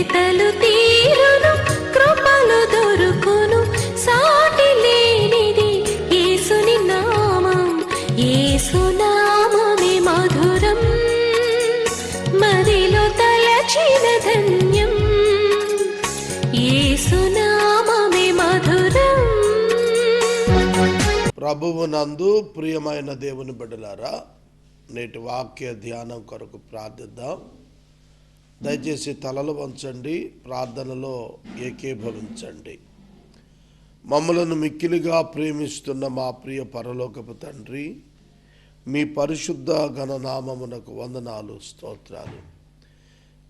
వెతలు తీరును, కృపలు దొరుకును, సాటి లేనిది యేసుని నామం. యేసునామమే మధురం, మదిలో తలచిన ధన్యం. యేసునామమే మధురం. ప్రభువునందు ప్రియమైన దేవుని బిడ్డలారా, నేటి వాక్య ధ్యానం కొరకు ప్రార్థిద్దాం. దయచేసి తలలు వంచండి, ప్రార్థనలో ఏకీభవించండి. మమ్మలను మిక్కిలిగా ప్రేమిస్తున్న మా ప్రియ పరలోకపు తండ్రి, మీ పరిశుద్ధ ఘననామమునకు వందనాలు, స్తోత్రాలు.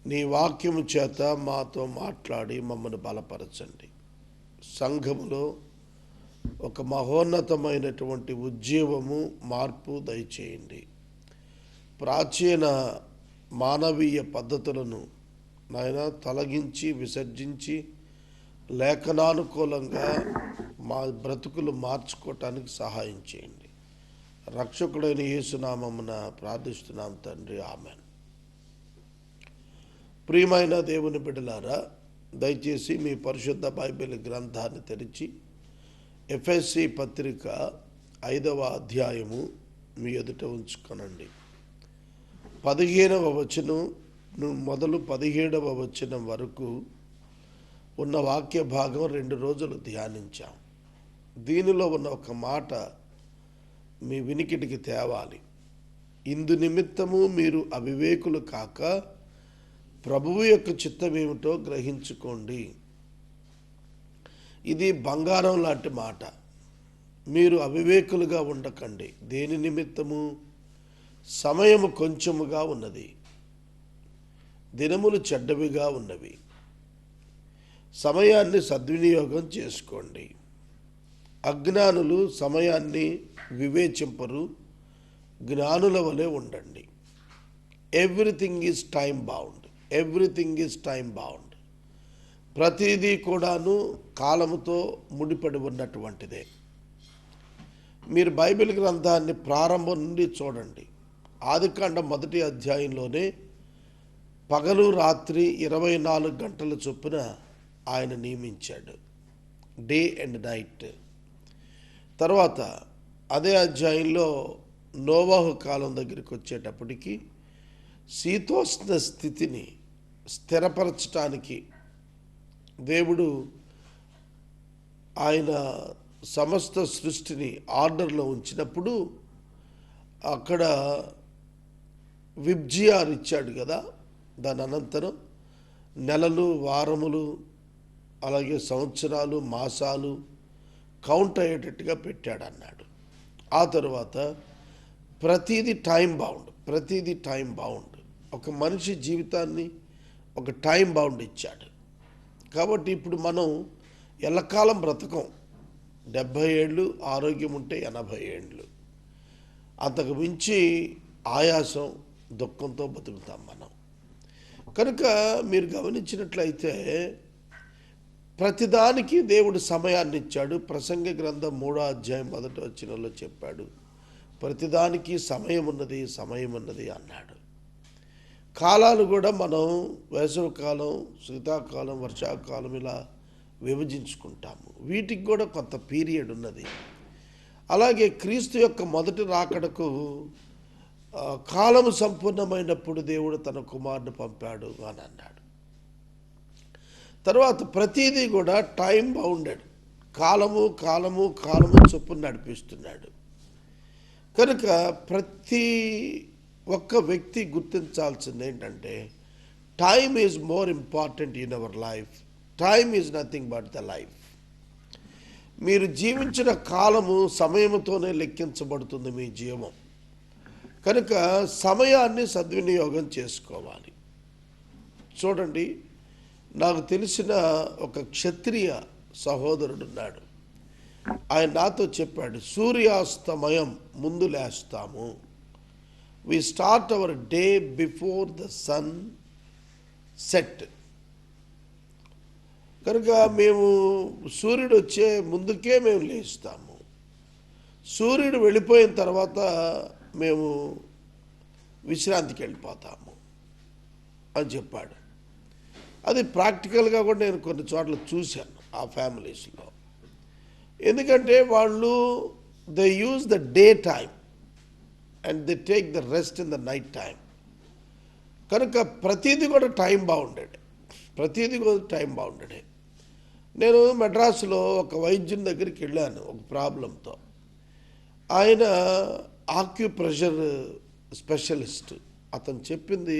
నీ వాక్యము చేత మాతో మాట్లాడి మమ్మల్ని బలపరచండి. సంఘములో ఒక మహోన్నతమైనటువంటి ఉజ్జీవము, మార్పు దయచేయండి. ప్రాచీన మానవీయ పద్ధతులను నాయన తొలగించి విసర్జించి లేఖనానుకూలంగా మా బ్రతుకులు మార్చుకోవటానికి సహాయం చేయండి. రక్షకుడైన యేసునామమున ప్రార్థిస్తున్నాం తండ్రి, ఆమెన్. ప్రియమైన దేవుని బిడ్డలారా, దయచేసి మీ పరిశుద్ధ బైబిల్ గ్రంథాన్ని తెరిచి ఎఫెసీ పత్రిక 5వ అధ్యాయము మీ ఎదుట ఉంచుకొనండి. 15వ వచనం మొదలు 17వ వచనం వరకు ఉన్న వాక్య భాగం 2 రోజులు ధ్యానించాం. దీనిలో ఉన్న ఒక మాట మీ వినికిడికి తేవాలి. ఇందు నిమిత్తము మీరు అవివేకులు కాక ప్రభువు యొక్క చిత్తమేమిటో గ్రహించుకోండి. ఇది బంగారం లాంటి మాట. మీరు అవివేకులుగా ఉండకండి. దేని నిమిత్తము? సమయము కొంచెముగా ఉన్నది, దినములు చెడ్డవిగా ఉన్నవి. సమయాన్ని సద్వినియోగం చేసుకోండి. అజ్ఞానులు సమయాన్ని వివేచింపరు, జ్ఞానుల వలె ఉండండి. Everything is time bound, everything is time bound. ప్రతిదీ కూడాను కాలముతో ముడిపడి ఉన్నటువంటిదే. మీరు బైబిల్ గ్రంథాన్ని ప్రారంభం నుండి చూడండి. ఆదికాండం 1వ అధ్యాయంలోనే పగలు రాత్రి 24 గంటల చొప్పున ఆయన నియమించాడు, డే అండ్ నైట్. తర్వాత అదే అధ్యాయంలో నోవాహు కాలం దగ్గరికి వచ్చేటప్పటికి శీతోష్ణ స్థితిని స్థిరపరచటానికి దేవుడు ఆయన సమస్త సృష్టిని ఆర్డర్లో ఉంచినప్పుడు అక్కడ విబ్జిఆర్ ఇచ్చాడు కదా. దాని అనంతరం నెలలు, వారములు, అలాగే సంవత్సరాలు, మాసాలు కౌంట్ అయ్యేటట్టుగా పెట్టాడు అన్నాడు. ఆ తర్వాత ప్రతిదీ టైం బౌండ్, ప్రతిదీ టైం బౌండ్. ఒక మనిషి జీవితాన్ని ఒక టైం బౌండ్ ఇచ్చాడు. కాబట్టి ఇప్పుడు మనం ఎల్లకాలం బ్రతకం. 70 ఏళ్ళు, ఆరోగ్యం ఉంటే 80 ఏళ్ళు. అంతకు మించి ఆయాసం, దుఃఖంతో బతుకుతాం మనం. కనుక మీరు గమనించినట్లయితే ప్రతిదానికి దేవుడు సమయాన్ని ఇచ్చాడు. ప్రసంగి గ్రంథం 3వ అధ్యాయం 1వ వచనంలో చెప్పాడు, ప్రతిదానికి సమయం ఉన్నది, సమయం ఉన్నది అన్నాడు. కాలాలు కూడా మనం వేసవికాలం, శీతాకాలం, వర్షాకాలం ఇలా విభజించుకుంటాము. వీటికి కూడా కొంత పీరియడ్ ఉన్నది. అలాగే క్రీస్తు యొక్క మొదటి రాకడకు కాలము సంపూర్ణమైనప్పుడు దేవుడు తన కుమారుని పంపాడు అని అన్నాడు. తర్వాత ప్రతిదీ కూడా టైం బౌండెడ్, కాలము కాలము కాలము చొప్పున నడిపిస్తున్నాడు. కనుక ప్రతి ఒక్క వ్యక్తి గుర్తించాల్సింది ఏంటంటే, time is more important in our life. Time is nothing but the life. మీరు జీవించిన కాలము సమయముతోనే లెక్కించబడుతుంది మీ జీవం. కనుక సమయాన్ని సద్వినియోగం చేసుకోవాలి. చూడండి, నాకు తెలిసిన ఒక క్షత్రియ సహోదరుడు ఉన్నాడు. ఆయన నాతో చెప్పాడు, సూర్యాస్తమయం ముందు లేస్తాము. We start our day before the sunset. కనుక మేము సూర్యుడు వచ్చే ముందుకే మేము లేస్తాము. సూర్యుడు వెళ్ళిపోయిన తర్వాత మేము విశ్రాంతికి వెళ్ళిపోతాము అని చెప్పాడు. అది ప్రాక్టికల్గా కూడా నేను కొన్ని చోట్ల చూశాను ఆ ఫ్యామిలీస్లో. ఎందుకంటే వాళ్ళు they use the day time and they take the rest in the night time. కనుక ప్రతిదీ కూడా టైం బాగుండేది. నేను మెడ్రాస్లో ఒక వైద్యుని దగ్గరికి వెళ్ళాను ఒక ప్రాబ్లంతో. ఆయన ఆక్యుప్రెషర్ స్పెషలిస్ట్. అతను చెప్పింది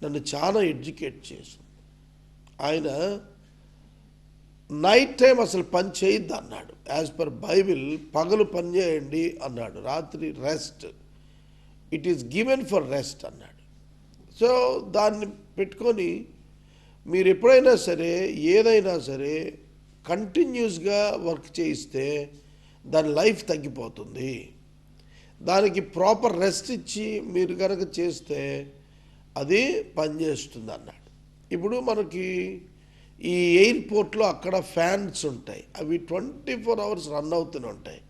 నన్ను చాలా ఎడ్యుకేట్ చేసింది. ఆయన నైట్ టైం అసలు పని చేయొద్దు అన్నాడు. యాజ్ పర్ బైబిల్ పగలు పని చేయండి అన్నాడు, రాత్రి rest. It is given for rest అన్నాడు. సో దాన్ని పెట్టుకొని మీరు ఎప్పుడైనా సరే ఏదైనా సరే కంటిన్యూస్గా వర్క్ చేయిస్తే దాని లైఫ్ తగ్గిపోతుంది. దానికి ప్రాపర్ రెస్ట్ ఇచ్చి మీరు కనుక చేస్తే అది పనిచేస్తుంది అన్నాడు. ఇప్పుడు మనకి ఈ ఎయిర్పోర్ట్లో అక్కడ ఫ్యాన్స్ ఉంటాయి, అవి 24 hours రన్ అవుతూనే ఉంటాయి.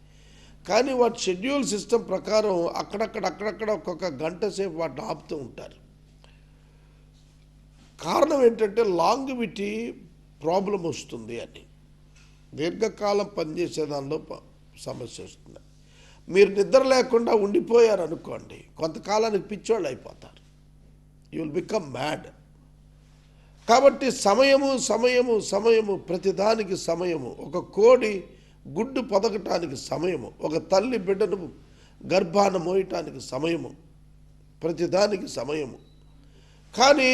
కానీ వాటి షెడ్యూల్ సిస్టమ్ ప్రకారం అక్కడక్కడ ఒక్కొక్క గంట సేపు వాటిని ఆపుతూ ఉంటారు. కారణం ఏంటంటే లాంగివిటీ ప్రాబ్లం వస్తుంది అని, దీర్ఘకాలం పనిచేసే దానిలో సమస్య వస్తుంది. మీరు నిద్ర లేకుండా ఉండిపోయారు అనుకోండి, కొంతకాలానికి పిచ్చోళ్ళు అయిపోతారు. You will become mad. కాబట్టి సమయము ప్రతిదానికి సమయము. ఒక కోడి గుడ్డు పొదగటానికి సమయము, ఒక తల్లి బిడ్డను గర్భాన మోయటానికి సమయము, ప్రతిదానికి సమయము. కానీ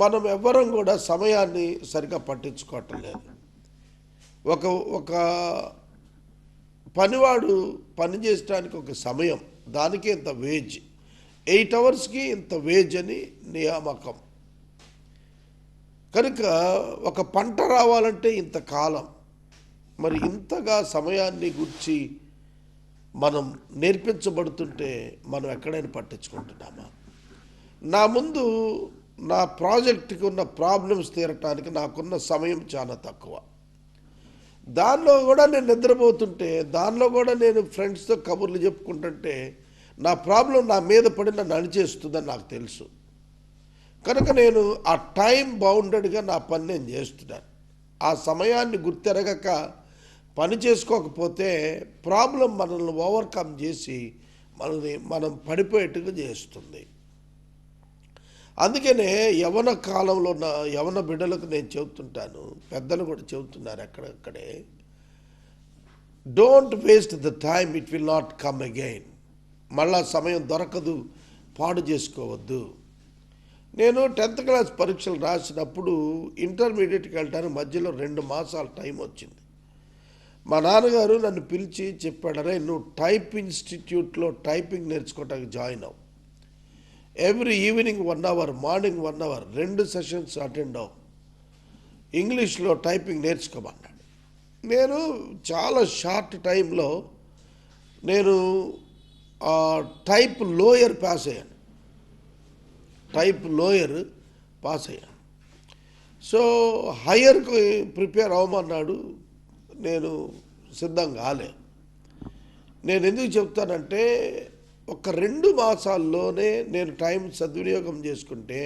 మనం ఎవ్వరం కూడా సమయాన్ని సరిగా పట్టించుకోవటం లేదు. ఒక పనివాడు పని చేయడానికి ఒక సమయం, దానికి ఇంత వేజ్, 8 hours ఇంత వేజ్ అని నియామకం. కనుక ఒక పంట రావాలంటే ఇంత కాలం. మరి ఇంతగా సమయాన్ని గురించి మనం నేర్పించబడుతుంటే మనం ఎక్కడైనా పట్టించుకుంటున్నామా? నా ముందు నా ప్రాజెక్టుకి ఉన్న ప్రాబ్లమ్స్ తీరటానికి నాకున్న సమయం చాలా తక్కువ. దానిలో కూడా నేను నిద్రపోతుంటే, దానిలో కూడా నేను ఫ్రెండ్స్తో కబుర్లు చెప్పుకుంటుంటే నా ప్రాబ్లం నా మీద పడి నన్ను అణిచేస్తుందని నాకు తెలుసు. కనుక నేను ఆ టైం బౌండెడ్గా నా పని నేను చేస్తున్నాను. ఆ సమయాన్ని గుర్తెరగక పని చేసుకోకపోతే ప్రాబ్లం మనల్ని ఓవర్కమ్ చేసి మనం పడిపోయేట్టుగా చేస్తుంది. అందుకనే యవన కాలంలో ఉన్న యవన బిడ్డలకు నేను చెబుతుంటాను, పెద్దలు కూడా చెబుతున్నారు ఎక్కడెక్కడే, don't waste the time, it will not come again. మళ్ళా సమయం దొరకదు, పాడు చేసుకోవద్దు. నేను 10th class పరీక్షలు రాసినప్పుడు ఇంటర్మీడియట్కి వెళ్ళడానికి మధ్యలో 2 మాసాల టైం వచ్చింది. మా నాన్నగారు నన్ను పిలిచి చెప్పాడు, అరే నువ్వు టైప్ ఇన్స్టిట్యూట్లో టైపింగ్ నేర్చుకోవటానికి జాయిన్ అవ్వు. Every evening 1 hour, morning 1 hour 2 sessions attend అవ్వు, ఇంగ్లీష్లో టైపింగ్ నేర్చుకోమన్నాడు. నేను చాలా షార్ట్ టైంలో నేను టైప్ లోయర్ పాస్ అయ్యాను. సో హయ్యర్కి ప్రిపేర్ అవ్వమన్నాడు, నేను సిద్ధం కాలే. నేను ఎందుకు చెప్తానంటే ఒక 2 మాసాల్లోనే నేను టైం సద్వినియోగం చేసుకుంటే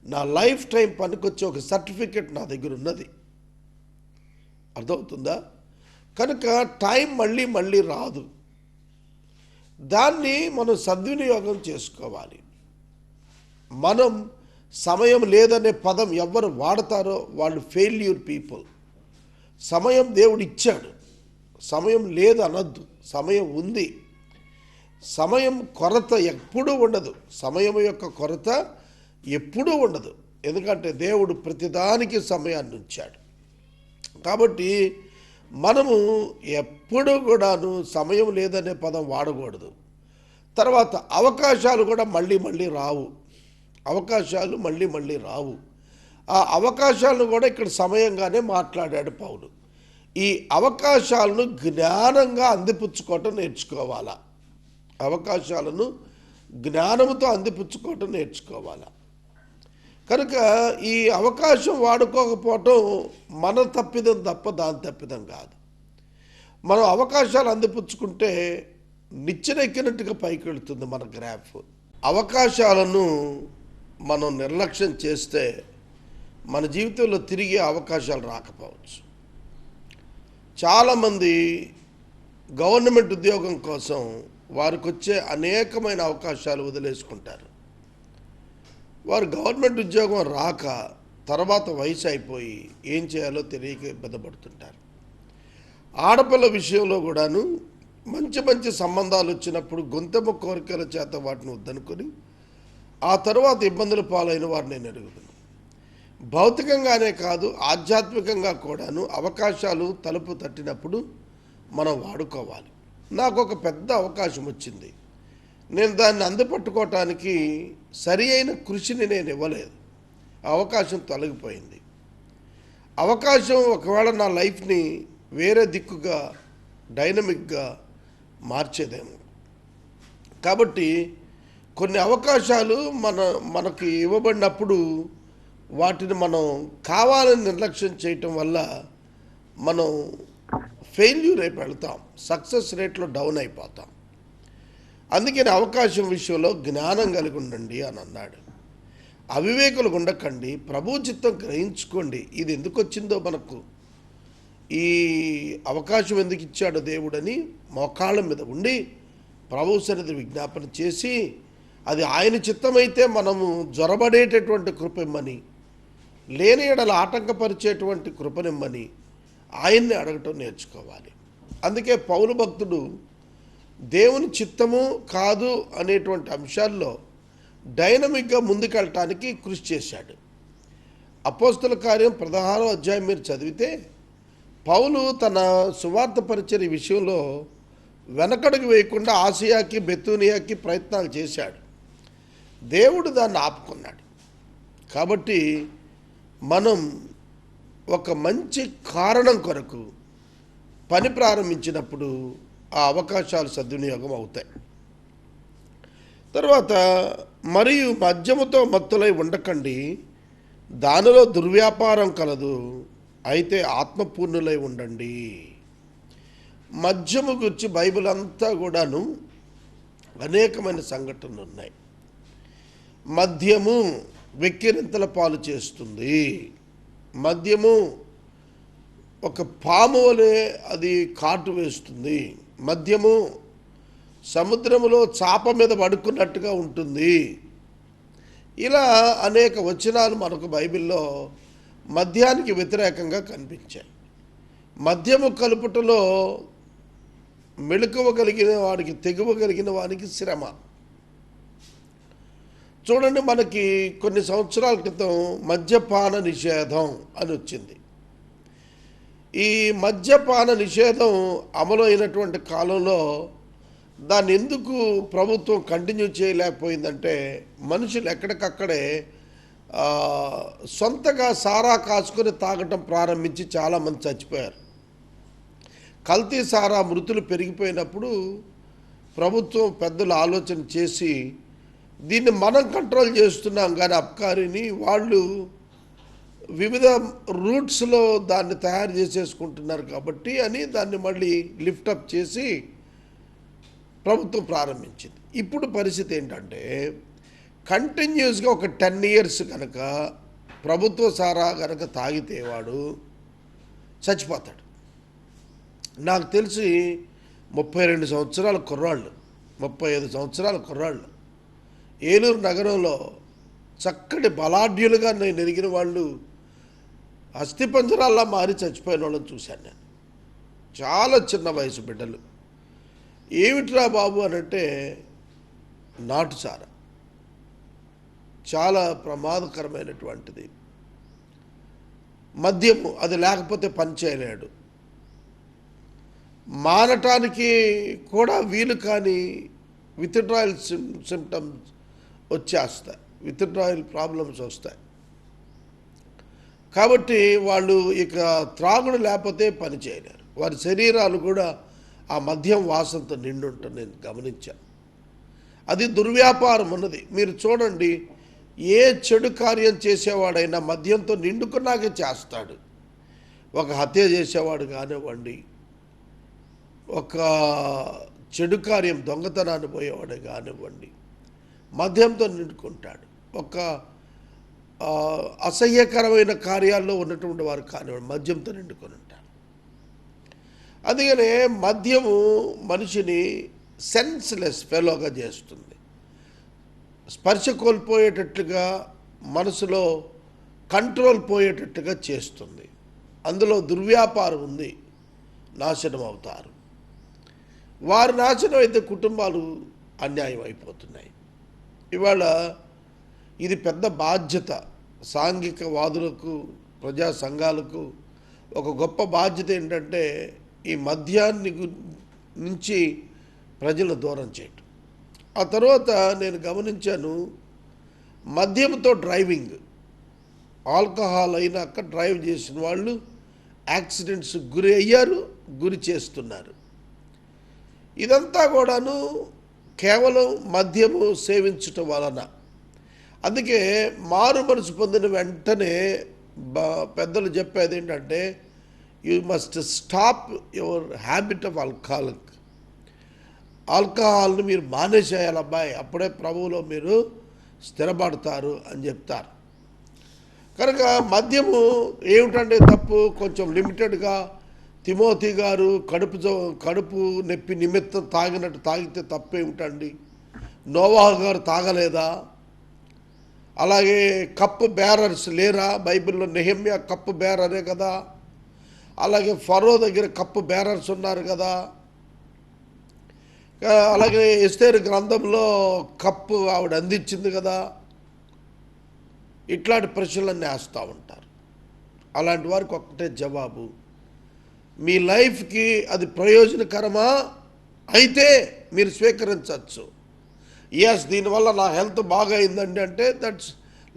నా లైఫ్ టైం పనికొచ్చే ఒక సర్టిఫికెట్ నా దగ్గర ఉన్నది. అర్థమవుతుందా? కనుక టైం మళ్ళీ రాదు, దాన్ని మనం సద్వినియోగం చేసుకోవాలి. మనం సమయం లేదనే పదం ఎవరు వాడతారో వాళ్ళు ఫెయిల్యూర్ పీపుల్. సమయం దేవుడు ఇచ్చాడు, సమయం లేదు అనొద్దు, సమయం ఉంది. సమయం కొరత ఎప్పుడూ ఉండదు, సమయం యొక్క కొరత ఎప్పుడూ ఉండదు. ఎందుకంటే దేవుడు ప్రతిదానికి సమయాన్ని ఉంచాడు. కాబట్టి మనము ఎప్పుడూ కూడాను సమయం లేదనే పదం వాడకూడదు. తర్వాత అవకాశాలు కూడా మళ్ళీ రావు. ఆ అవకాశాలను కూడా ఇక్కడ సమయంగానే మాట్లాడాడు పౌలు. ఈ అవకాశాలను జ్ఞానంగా అందిపుచ్చుకోవటం నేర్చుకోవాలా. అవకాశాలను జ్ఞానంతో అందిపుచ్చుకోవటం నేర్చుకోవాలా. కనుక ఈ అవకాశం వాడుకోకపోవటం మన తప్పిదం తప్ప దాని తప్పిదం కాదు. మనం అవకాశాలు అందిపుచ్చుకుంటే నిచ్చెనెక్కినట్టుగా పైకి వెళుతుంది మన గ్రాఫ్. అవకాశాలను మనం నిర్లక్ష్యం చేస్తే మన జీవితంలో తిరిగే అవకాశాలు రాకపోవచ్చు. చాలామంది గవర్నమెంట్ ఉద్యోగం కోసం వారికి వచ్చే అనేకమైన అవకాశాలు వదిలేసుకుంటారు. వారు గవర్నమెంట్ ఉద్యోగం రాక తర్వాత వయసు అయిపోయి ఏం చేయాలో తెలియక ఇబ్బంది పడుతుంటారు. ఆడపిల్ల విషయంలో కూడాను మంచి మంచి సంబంధాలు వచ్చినప్పుడు గొంతెమ్మ కోరికల చేత వాటిని వద్దనుకొని ఆ తర్వాత ఇబ్బందుల పాలైన వారు నేను ఎరుగుతున్నాను. భౌతికంగానే కాదు, ఆధ్యాత్మికంగా కూడాను అవకాశాలు తలుపు తట్టినప్పుడు మనం వాడుకోవాలి. నాకు ఒక పెద్ద అవకాశం వచ్చింది, నేను దాన్ని అందిపట్టుకోవటానికి సరి అయిన కృషిని నేను ఇవ్వలేదు. అవకాశం తొలగిపోయింది. అవకాశం ఒకవేళ నా లైఫ్ని వేరే దిక్కుగా డైనమిక్గా మార్చేదేమో. కాబట్టి కొన్ని అవకాశాలు మనకి ఇవ్వబడినప్పుడు వాటిని మనం కావాలని నిర్లక్ష్యం చేయటం వల్ల మనం ఫెయిల్యూర్ అయిపోయి వెళ్తాం, సక్సెస్ రేట్లో డౌన్ అయిపోతాం. అందుకని అవకాశం విషయంలో జ్ఞానం కలిగి ఉండండి అని అన్నాడు. అవివేకులు ఉండకండి, ప్రభు చిత్తం గ్రహించుకోండి. ఇది ఎందుకు వచ్చిందో, మనకు ఈ అవకాశం ఎందుకు ఇచ్చాడో దేవుడని మోకాళ్ళ మీద ఉండి ప్రభు సన్నిధి విజ్ఞాపన చేసి, అది ఆయన చిత్తమైతే మనము జ్వరబడేటటువంటి కృపనిమ్మని, లేని ఎడల ఆటంకపరిచేటువంటి కృపనిమ్మని ఆయన్ని అడగటం నేర్చుకోవాలి. అందుకే పౌలు భక్తుడు దేవుని చిత్తము కాదు అనేటువంటి అంశాల్లో డైనమిక్గా ముందుకెళ్ళటానికి కృషి చేశాడు. అపోస్తల కార్యం 16వ అధ్యాయం మీరు చదివితే పౌలు తన సువార్త పరిచర్య విషయంలో వెనకడుగు వేయకుండా ఆసియాకి బెతూనియాకి ప్రయత్నాలు చేశాడు. దేవుడు దాన్ని ఆపుకున్నాడు. కాబట్టి మనం ఒక మంచి కారణం కొరకు పని ప్రారంభించినప్పుడు ఆ అవకాశాలు సద్వినియోగం అవుతాయి. తర్వాత మరియు మద్యముతో మత్తులై ఉండకండి, దానిలో దుర్వ్యాపారం కలదు, అయితే ఆత్మపూర్ణులై ఉండండి. మద్యము గురించి బైబిల్ అంతా కూడాను అనేకమైన సంఘటనలు ఉన్నాయి. మద్యము వెక్కిరింతల పాలు చేస్తుంది. మద్యము ఒక పాము వలె అది కాటు వేస్తుంది. మద్యము సముద్రములో చాప మీద పడుకున్నట్టుగా ఉంటుంది. ఇలా అనేక వచనాలు మనకు బైబిల్లో మద్యానికి వ్యతిరేకంగా కనిపించాయి. మద్యము కలుపుటలో మెళుకువ కలిగిన వాడికి, తెగువ కలిగిన వానికి శ్రమ. చూడండి, మనకి కొన్ని సంవత్సరాల క్రితం మద్యపాన నిషేధం అని వచ్చింది. ఈ మద్యపాన నిషేధం అమలు అయినటువంటి కాలంలో దాన్ని ఎందుకు ప్రభుత్వం కంటిన్యూ చేయలేకపోయిందంటే, మనుషులు ఎక్కడికక్కడే సొంతగా సారా కాసుకొని తాగటం ప్రారంభించి చాలామంది చచ్చిపోయారు. కల్తీ సారా మృతులు పెరిగిపోయినప్పుడు ప్రభుత్వం పెద్దలు ఆలోచన చేసి దీన్ని మనం కంట్రోల్ చేస్తున్నాం కానీ అబ్కారీని వాళ్ళు వివిధ రూట్స్లో దాన్ని తయారు చేసేసుకుంటున్నారు కాబట్టి అని దాన్ని మళ్ళీ లిఫ్టప్ చేసి ప్రభుత్వం ప్రారంభించింది. ఇప్పుడు పరిస్థితి ఏంటంటే, కంటిన్యూస్గా ఒక 10 years కనుక ప్రభుత్వ సారా కనుక తాగితే వాడు చచ్చిపోతాడు. నాకు తెలిసి 32 సంవత్సరాల కుర్రాళ్ళు, 35 సంవత్సరాల కుర్రాళ్ళు ఏలూరు నగరంలో చక్కటి బలాఢ్యులుగా నేను ఎరిగిన వాళ్ళు అస్థిపంజరాల్లా మారి చచ్చిపోయిన వాళ్ళని చూశాను నేను. చాలా చిన్న వయసు బిడ్డలు. ఏమిట్రా బాబు అనంటే నాటుసారా, చాలా ప్రమాదకరమైనటువంటిది. మద్యము అది లేకపోతే పని చేయలేడు. మానటానికి కూడా వీలు కాని విత్డ్రాయల్ సిమ్టమ్స్ వచ్చేస్తాయి, విత్డ్రాయల్ ప్రాబ్లమ్స్ వస్తాయి. కాబట్టి వాళ్ళు ఇక త్రాగుడు లేకపోతే పని చేయలేరు. వారి శరీరాలు కూడా ఆ మద్యం వాసనతో నిండి ఉంటుంది. నేను గమనించాను. అది దుర్వ్యాపారం ఉన్నది. మీరు చూడండి, ఏ చెడు కార్యం చేసేవాడైనా మద్యంతో నిండుకున్నాకే చేస్తాడు. ఒక హత్య చేసేవాడు కానివ్వండి, ఒక చెడు కార్యం దొంగతనాన్ని పోయేవాడు కానివ్వండి, మద్యంతో నిండుకుంటాడు. ఒక అసహ్యకరమైన కార్యాల్లో ఉన్నటువంటి వారు కానివ్వండి మద్యంతో నిండుకొని ఉంటారు. అందుకనే మద్యము మనిషిని సెన్స్లెస్ ఫెలోగా చేస్తుంది, స్పర్శ కోల్పోయేటట్లుగా, మనసులో కంట్రోల్ పోయేటట్టుగా చేస్తుంది. అందులో దుర్వ్యాపారం ఉంది, నాశనం అవుతారు. వారు నాశనం అయితే కుటుంబాలు అన్యాయం అయిపోతున్నాయి. ఇవాళ ఇది పెద్ద బాధ్యత. సాంఘిక వాదులకు, ప్రజా సంఘాలకు ఒక గొప్ప బాధ్యత ఏంటంటే ఈ మద్యాన్ని నుంచి ప్రజలను దూరం చేయటం. ఆ తర్వాత నేను గమనించాను, మద్యంతో డ్రైవింగ్, ఆల్కహాల్ అయినాక డ్రైవ్ చేసిన వాళ్ళు యాక్సిడెంట్స్ గురి అయ్యారు, గురి చేస్తున్నారు. ఇదంతా కూడాను కేవలం మద్యము సేవించటం వలన. అందుకే మారు మనసు పొందిన వెంటనే పెద్దలు చెప్పేది ఏంటంటే you must stop your habit of ఆల్కహాల్ని మీరు మానేసేయాలి అబ్బాయి, అప్పుడే ప్రభువులో మీరు స్థిరపడతారు అని చెప్తారు. కనుక మద్యము ఏమిటంటే తప్పు, కొంచెం లిమిటెడ్గా. తిమోతి గారు కడుపు నొప్పి నిమిత్తం తాగినట్టు తాగితే తప్పేమిటండి? నోవాహు గారు తాగలేదా? అలాగే కప్పు బేరర్స్ లేరా? బైబిల్లో నెహెమ్యా కప్పు బేరరే కదా. అలాగే ఫరో దగ్గర కప్పు బేరర్స్ ఉన్నారు కదా. అలాగే ఎస్తేరు గ్రంథంలో కప్పు ఆవిడ అందించింది కదా. ఇట్లాంటి ప్రశ్నలన్నీ వేస్తూ ఉంటారు. అలాంటి వారికి ఒక్కటే జవాబు, మీ లైఫ్కి అది ప్రయోజనకరమా అయితే మీరు స్వీకరించవచ్చు. ఎస్, దీనివల్ల నా హెల్త్ బాగా అయిందండి అంటే that's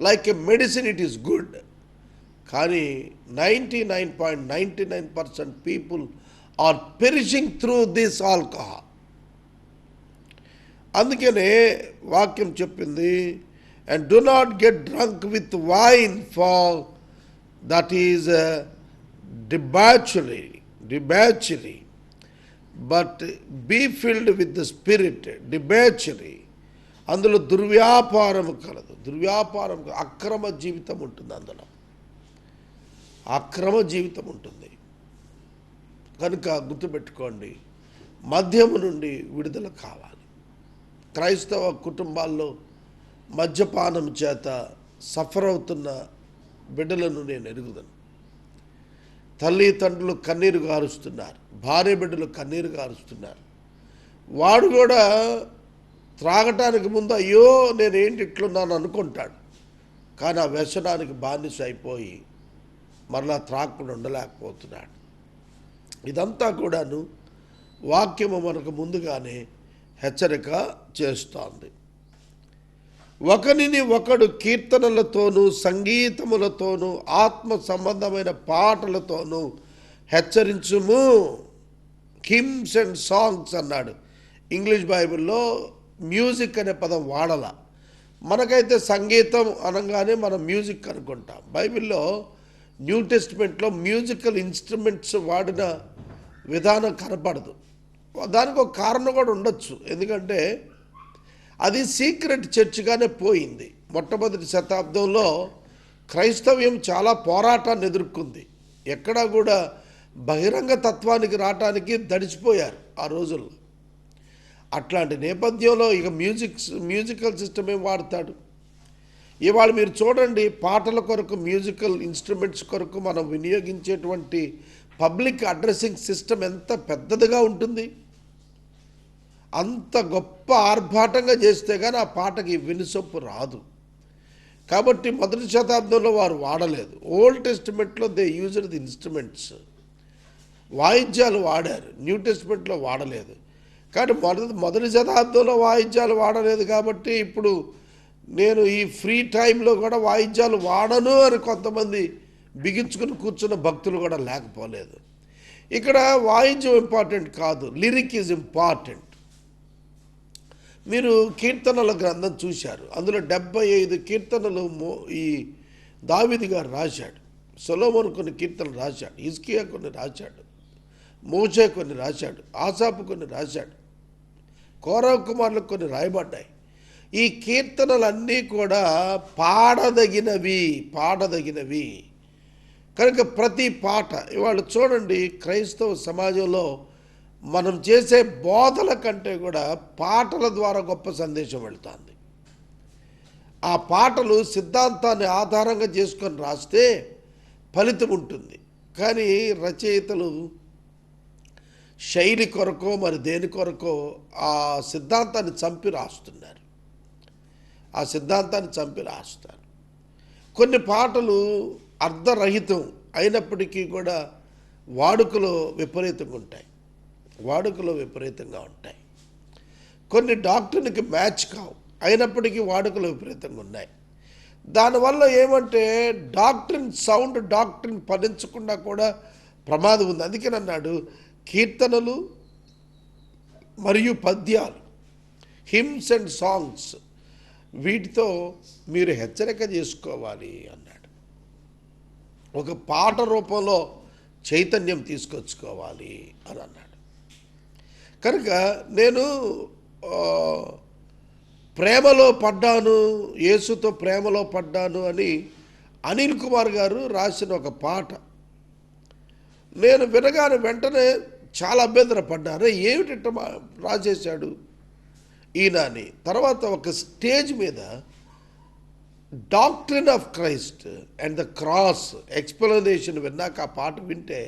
like a medicine, it is good. కానీ 99.99% people are perishing through this alcohol. అందుకనే వాక్యం చెప్పింది, and do not get drunk with wine, for that is debauchery, but be filled with the Spirit. Debauchery, అందులో దుర్వ్యాపారం కలదు. దుర్వ్యాపారం, అక్రమ జీవితం ఉంటుంది, అందులో అక్రమ జీవితం ఉంటుంది. కనుక గుర్తుపెట్టుకోండి, మద్యము నుండి విడుదల కావాలి. క్రైస్తవ కుటుంబాల్లో మద్యపానం చేత సఫర్ అవుతున్న బిడ్డలను నేను ఎరుగుదను. తల్లిదండ్రులు కన్నీరు గారుస్తున్నారు, భార్య బిడ్డలు కన్నీరు గారుస్తున్నారు. వాడు కూడా త్రాగటానికి ముందు అయ్యో నేనేంటి ఇట్లున్నాను అనుకుంటాడు. కానీ ఆ వ్యసనానికి బానిస అయిపోయి మరలా త్రాగకుండా ఉండలేకపోతున్నాడు. ఇదంతా కూడాను వాక్యము మనకు ముందుగానే హెచ్చరిక చేస్తోంది. ఒకనిని ఒకడు కీర్తనలతోనూ సంగీతములతోనూ ఆత్మ సంబంధమైన పాటలతోనూ హెచ్చరించుము. హిమ్స్ అండ్ సాంగ్స్ అన్నాడు. ఇంగ్లీష్ బైబిల్లో మ్యూజిక్ అనే పదం వాడల. మనకైతే సంగీతం అనగానే మనం మ్యూజిక్ అనుకుంటాం. బైబిల్లో న్యూ టెస్టిమెంట్లో మ్యూజికల్ ఇన్స్ట్రుమెంట్స్ వాడిన విధానం కనపడదు. దానికి ఒక కారణం కూడా ఉండొచ్చు. ఎందుకంటే అది సీక్రెట్ చర్చ్గానే పోయింది. మొట్టమొదటి శతాబ్దంలో క్రైస్తవ్యం చాలా పోరాటాన్ని ఎదుర్కొంది. ఎక్కడా కూడా బహిరంగ తత్వానికి రావటానికి దడిచిపోయారు ఆ రోజుల్లో. అట్లాంటి నేపథ్యంలో ఇక మ్యూజికల్ సిస్టమ్ ఏం వాడతాడు? ఇవాళ మీరు చూడండి, పాటల కొరకు, మ్యూజికల్ ఇన్స్ట్రుమెంట్స్ కొరకు మనం వినియోగించేటువంటి పబ్లిక్ అడ్రస్సింగ్ సిస్టమ్ ఎంత పెద్దదిగా ఉంటుంది. అంత గొప్ప ఆర్భాటంగా చేస్తే కానీ ఆ పాటకి వినుసొప్పు రాదు. కాబట్టి మొదటి శతాబ్దంలో వారు వాడలేదు. ఓల్డ్ టెస్టిమెంట్లో దే యూజ్డ్ ది ఇన్స్ట్రుమెంట్స్, వాయిద్యాలు వాడారు. న్యూ టెస్టిమెంట్లో వాడలేదు. కానీ మొదటి శతాబ్దంలో వాయిద్యాలు వాడలేదు కాబట్టి ఇప్పుడు నేను ఈ ఫ్రీ టైంలో కూడా వాయిద్యాలు వాడను అని కొంతమంది బిగించుకుని కూర్చున్న భక్తులు కూడా లేకపోలేదు. ఇక్కడ వాయిద్యం ఇంపార్టెంట్ కాదు, లిరిక్ ఈజ్ ఇంపార్టెంట్. మీరు కీర్తనల గ్రంథం చూశారు. అందులో 75 కీర్తనలు ఈ దావీదు గారు రాశాడు. సొలొమోను కొన్ని కీర్తనలు రాశాడు, హిజ్కియా కొన్ని రాశాడు, మోషే కొన్ని రాశాడు, ఆసాపు కొన్ని రాశాడు, కోరహ కుమారులకు కొన్ని రాయబడ్డాయి. ఈ కీర్తనలన్నీ కూడా పాడదగినవి. కనుక ప్రతి పాట ఇవాళ చూడండి, క్రైస్తవ సమాజంలో మనం చేసే బోధల కంటే కూడా పాటల ద్వారా గొప్ప సందేశం వెళ్తుంది. ఆ పాటలు సిద్ధాంతాన్ని ఆధారంగా చేసుకొని రాస్తే ఫలితం ఉంటుంది. కానీ రచయితలు శైలి కొరకో మరి దేని కొరకో ఆ సిద్ధాంతాన్ని చంపి రాస్తున్నారు. కొన్ని పాటలు అర్ధరహితం అయినప్పటికీ కూడా వాడుకలో విపరీతంగా ఉంటాయి. కొన్ని డాక్టర్కి మ్యాచ్ కావు, అయినప్పటికీ వాడుకలు విపరీతంగా ఉన్నాయి. దానివల్ల ఏమంటే డాక్టర్ని ఫలించకుండా కూడా ప్రమాదం ఉంది. అందుకని అన్నాడు, కీర్తనలు మరియు పద్యాలు, హిమ్స్ అండ్ సాంగ్స్, వీటితో మీరు హెచ్చరిక చేసుకోవాలి అన్నాడు. ఒక పాట రూపంలో చైతన్యం తీసుకొచ్చుకోవాలి అని అన్నాడు. కనుక నేను యేసుతో ప్రేమలో పడ్డాను అని అనిల్ కుమార్ గారు రాసిన ఒక పాట నేను వినగానే వెంటనే చాలా అభ్యంతరపడ్డారు. ఏమిటి రాసేశాడు ఈయన అని. తర్వాత ఒక స్టేజ్ మీద doctrine of Christ and the cross explanation విన్నాక ఆ పాట వింటే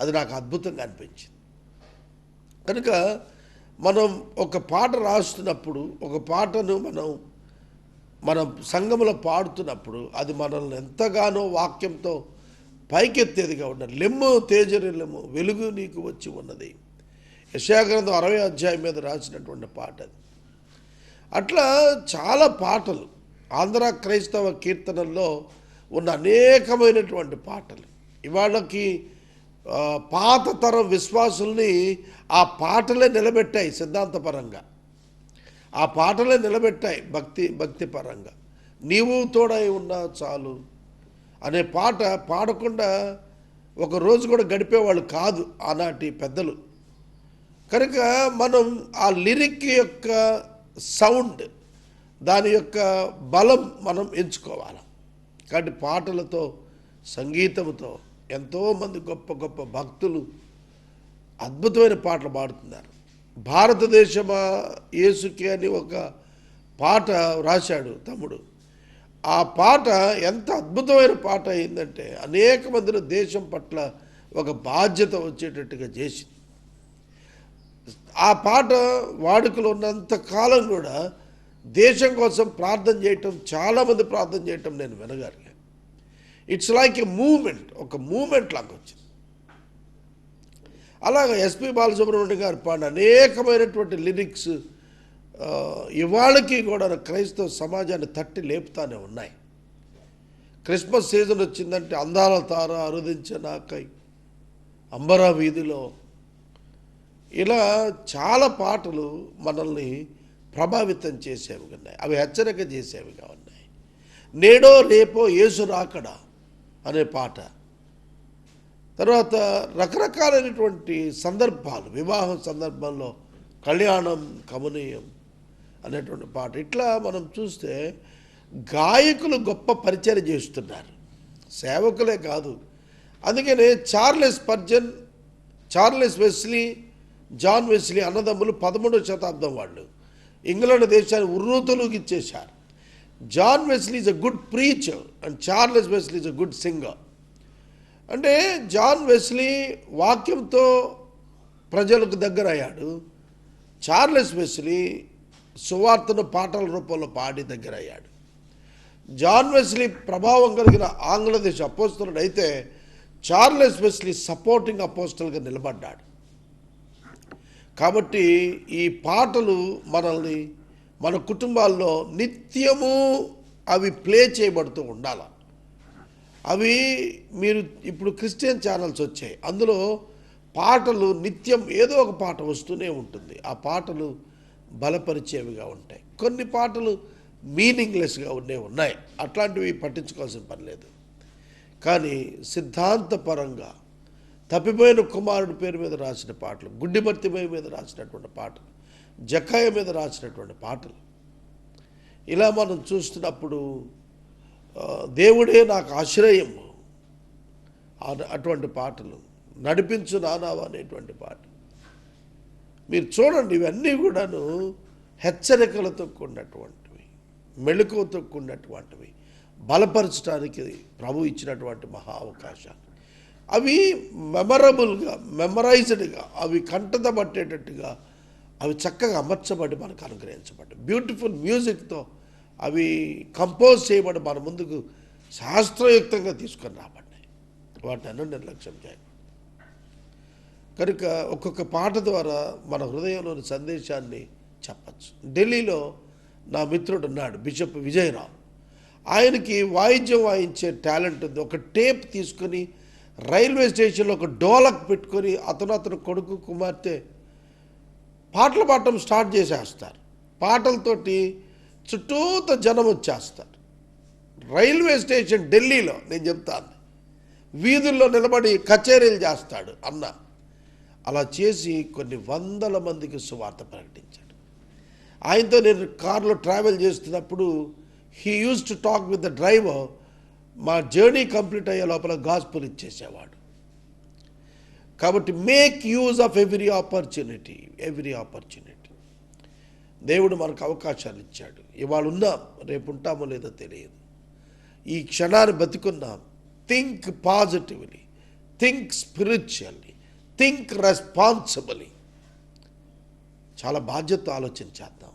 అది నాకు అద్భుతంగా అనిపించింది. కనుక మనం ఒక పాట రాస్తున్నప్పుడు, ఒక పాటను మన సంఘంలో పాడుతున్నప్పుడు అది మనల్ని ఎంతగానో వాక్యంతో పైకెత్తేదిగా ఉండాలి. లెమ్ము తేజరిల్లెమ్ము, వెలుగు నీకు వచ్చి ఉన్నది, యెషయా గ్రంథం 60వ అధ్యాయం మీద రాసినటువంటి పాట అది. అట్లా చాలా పాటలు ఆంధ్ర క్రైస్తవ కీర్తనల్లో ఉన్న అనేకమైనటువంటి పాటలు ఇవాళకి పాత తరం విశ్వాసుల్ని ఆ పాటలే నిలబెట్టాయి. సిద్ధాంతపరంగా ఆ పాటలే నిలబెట్టాయి. భక్తిపరంగా నీవు తోడై ఉన్నా చాలు అనే పాట పాడకుండా ఒక రోజు కూడా గడిపేవాళ్ళు కాదు ఆనాటి పెద్దలు. కనుక మనం ఆ లిరిక్ యొక్క సౌండ్, దాని యొక్క బలం మనం ఎంచుకోవాలి. కాబట్టి పాటలతో, సంగీతంతో ఎంతోమంది గొప్ప గొప్ప భక్తులు అద్భుతమైన పాటలు పాడుతున్నారు. భారతదేశమా యేసుకి అని ఒక పాట రాశాడు తమ్ముడు. ఆ పాట ఎంత అద్భుతమైన పాట అయిందంటే అనేక మందిలో దేశం పట్ల ఒక బాధ్యత వచ్చేటట్టుగా చేసింది. ఆ పాట వాడుకలో ఉన్నంత కాలం కూడా దేశం కోసం ప్రార్థన చేయటం, చాలామంది ప్రార్థన చేయటం నేను వినగలిగాను. ఇట్స్ లైక్ ఎ మూమెంట్, ఒక మూమెంట్ లాగా వచ్చింది. అలాగే ఎస్పి బాలసుబ్రహ్మణ్యం గారు పాడిన అనేకమైనటువంటి లిరిక్స్ ఇవాళకి కూడా క్రైస్తవ సమాజాన్ని తట్టి లేపుతానే ఉన్నాయి. క్రిస్మస్ సీజన్ వచ్చిందంటే అందాల తార అరుదించే నాకై, అంబరా వీధిలో, ఇలా చాలా పాటలు మనల్ని ప్రభావితం చేసేవిగా ఉన్నాయి. అవి హెచ్చరిక చేసేవిగా ఉన్నాయి. నేడో రేపో యేసు రాకడా అనే పాట, తర్వాత రకరకాలైనటువంటి సందర్భాలు, వివాహం సందర్భంలో కళ్యాణం కమనీయం అనేటువంటి పాట. ఇట్లా మనం చూస్తే గాయకులు గొప్ప పరిచయం చేస్తున్నారు, సేవకులే కాదు. అందుకనే చార్లెస్ వెస్లీ, జాన్ వెస్లీ అన్నదమ్ములు 11వ శతాబ్దం వాళ్ళు ఇంగ్లాండ్ దేశాన్ని ఉర్రూతలుగా ఇచ్చేశారు. John Wesley is a good preacher and Charles Wesley is a good singer. అంటే జాన్ వెస్లీ వాక్యంతో ప్రజలకు దగ్గర అయ్యాడు, చార్లెస్ వెస్లీ సువార్తను పాటల రూపంలో పాడి దగ్గర అయ్యాడు. జాన్ వెస్లీ ప్రభావం కలిగిన ఆంగ్లదేశ అపోస్తలుడు అయితే చార్లెస్ వెస్లీ సపోర్టింగ్ అపోస్తలుగా నిలబడ్డాడు. కాబట్టి ఈ పాటలు మనల్ని, మన కుటుంబాల్లో నిత్యము అవి ప్లే చేయబడుతూ ఉండాలి. అవి మీరు ఇప్పుడు క్రిస్టియన్ ఛానల్స్ వచ్చాయి, అందులో పాటలు నిత్యం ఏదో ఒక పాట వస్తూనే ఉంటుంది. ఆ పాటలు బలపరిచేవిగా ఉంటాయి. కొన్ని పాటలు మీనింగ్లెస్గా ఉన్నాయి, అట్లాంటివి పట్టించుకోవాల్సిన పని లేదు. కానీ సిద్ధాంతపరంగా తప్పిపోయిన కుమారుడి పేరు మీద రాసిన పాటలు, గుడ్డిమర్తిమయ్య మీద రాసినటువంటి పాటలు, జక్కయ్య మీద రాసినటువంటి పాటలు, ఇలా మనం చూస్తున్నప్పుడు దేవుడే నాకు ఆశ్రయము అటువంటి పాటలు, నడిపించు నానావా అనేటువంటి పాట. మీరు చూడండి, ఇవన్నీ కూడాను హెచ్చరికలతో కూడినటువంటివి, మెళుకువతో కూడినటువంటివి, బలపరచడానికి ప్రభు ఇచ్చినటువంటి మహా అవకాశాలు. అవి మెమరబుల్గా, మెమరైజ్డ్గా, అవి కంటత పట్టేటట్టుగా, అవి చక్కగా అమర్చబడి మనకు అనుగ్రహించబడ్డాయి. బ్యూటిఫుల్ మ్యూజిక్తో అవి కంపోజ్ చేయబడి మన ముందుకు శాస్త్రయుక్తంగా తీసుకొని రాబడ్డాయి. వాటిని నిర్లక్ష్యం చేయకూడదు. కనుక ఒక్కొక్క పాట ద్వారా మన హృదయంలోని సందేశాన్ని చెప్పచ్చు. ఢిల్లీలో నా మిత్రుడు ఉన్నాడు, బిషప్ విజయరావు. ఆయనకి వాయిద్యం వాయించే టాలెంట్ ఉంది. ఒక టేప్ తీసుకొని రైల్వే స్టేషన్లో ఒక డోలక్ పెట్టుకొని అతను కొడుకు కుమార్తె పాటలు పాడటం స్టార్ట్ చేసేస్తారు. పాటలతోటి చుట్టూత జనం వచ్చేస్తారు. రైల్వే స్టేషన్ ఢిల్లీలో నేను చెప్తాను, వీధుల్లో నిలబడి కచేరీలు చేస్తాడు అన్న. అలా చేసి కొన్ని వందల మందికి సువార్త ప్రకటించాడు. ఆయనతో నేను కారులో ట్రావెల్ చేస్తున్నప్పుడు he use to talk with the driver. మా జర్నీ కంప్లీట్ అయ్యే లోపల గాస్పుల్ ఇచ్చేసేవాడు. కాబట్టి make use of every opportunity. దేవుడు మనకు అవకాశాలు ఇచ్చాడు. ఇవాళ ఉన్నాం, రేపు ఉంటామో లేదో తెలియదు. ఈ క్షణాన్ని బతికున్నాం. Think positively, think spiritually, think responsibly. చాలా బాధ్యత ఆలోచించేద్దాం.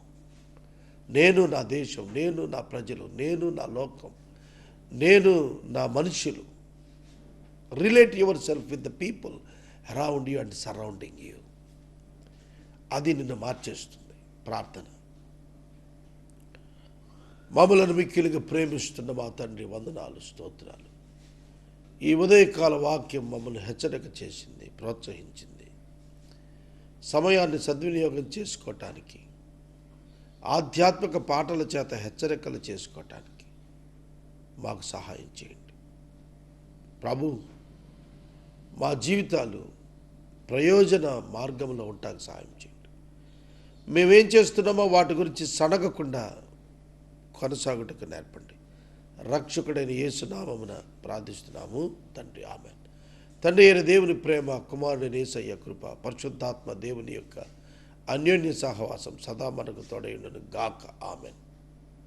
నేను నా దేశం, నేను నా ప్రజలు, నేను నా లోకం, నేను నా మనుషులు. Relate your self with the people around you and surrounding you. అది నిన్ను మార్చేస్తుంది. ప్రార్థన. మమ్మలను మిక్కిలిగా ప్రేమిస్తున్న మా తండ్రి, వందనాలు, స్తోత్రాలు. ఈ ఉదయకాల వాక్యం మమ్మల్ని హెచ్చరిక చేసింది, ప్రోత్సహించింది. సమయాన్ని సద్వినియోగం చేసుకోవటానికి, ఆధ్యాత్మిక పాటల చేత హెచ్చరికలు చేసుకోవటానికి మాకు సహాయం చేయండి ప్రభు. మా జీవితాలు ప్రయోజన మార్గంలో ఉండటానికి సహాయం చేయండి. మేమేం చేస్తున్నామో వాటి గురించి సనగకుండా కొనసాగుటకు నేర్పండి. రక్షకుడైన యేసు నామమున ప్రార్థిస్తున్నాము తండ్రి, ఆమేన్. తండ్రి అయిన దేవుని ప్రేమ, కుమారుడైన యేసయ్య కృప, పరిశుద్ధాత్మ దేవుని యొక్క అన్యోన్య సహవాసం సదా మనకు తోడై ఉండును గాక. ఆమేన్.